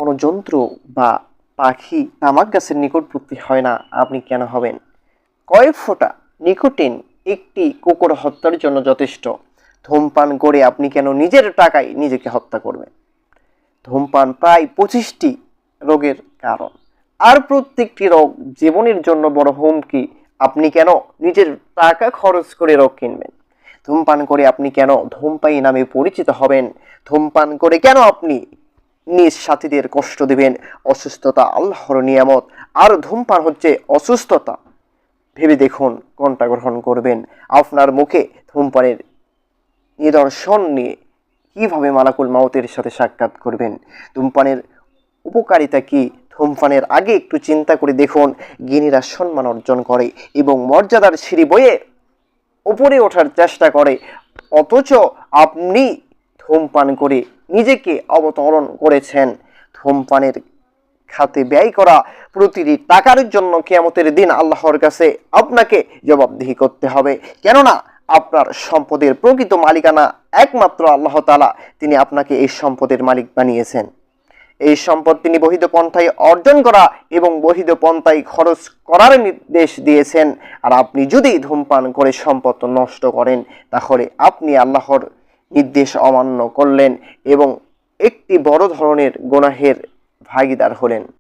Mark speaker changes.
Speaker 1: কোনো যন্ত্র বা পাখি তামাক গাছের নিকটবর্তী হয় না, আপনি কেন হবেন? কয়েক ফোঁটা নিকোটিন একটি কুকুর হত্যার জন্য যথেষ্ট। ধূমপান করে আপনি কেন নিজের টাকায় নিজেকে হত্যা করবেন? ধূমপান প্রায় 25টি রোগের কারণ, আর প্রত্যেকটি রোগ জীবনের জন্য বড় হুমকি। আপনি কেন নিজের টাকা খরচ করে রোগ কিনবেন? ধূমপান করে আপনি কেন ধূমপায়ী নামে পরিচিত হবেন? ধূমপান করে কেন আপনি নিজ সাথীদের কষ্ট দিবেন? অসুস্থতা আল্লাহর নিয়ামত, আর ধূমপান হচ্ছে অসুস্থতা। ভেবে দেখুন কোনটা গ্রহণ করবেন। আপনার মুখে ধূমপানের নিদর্শন নিয়ে কিভাবে মালাকুল মাউতের সাথে সাক্ষাৎ করবেন? ধূমপানের উপকারিতা কি? ধূমপানের আগে একটু চিন্তা করে দেখুন। জ্ঞানীরা সম্মান অর্জন করে এবং মর্যাদার সিঁড়ি বয়ে উপরে ওঠার চেষ্টা করে, অথচ আপনি ধূমপান করে নিজেকে অবতরণ করেছেন। ধূমপানের খাতে ব্যয় করা প্রতিটি টাকার জন্য কিয়ামতের দিন আল্লাহর কাছে আপনাকে জবাবদিহি করতে হবে। কেননা আপনার সম্পদের প্রকৃত মালিকানা একমাত্র আল্লাহ তাআলা। তিনি আপনাকে এই সম্পদের মালিক বানিয়েছেন। এই সম্পদ তিনি বৈধ পন্থায় অর্জন করা এবং বৈধ পন্থায় খরচ করার নির্দেশ দিয়েছেন। আর আপনি যদি ধূমপান করে সম্পদ নষ্ট করেন, তাহলে আপনি আল্লাহর নির্দেশ অমান্য করলেন এবং একটি বড় ধরনের গুনাহের ভাগীদার হলেন।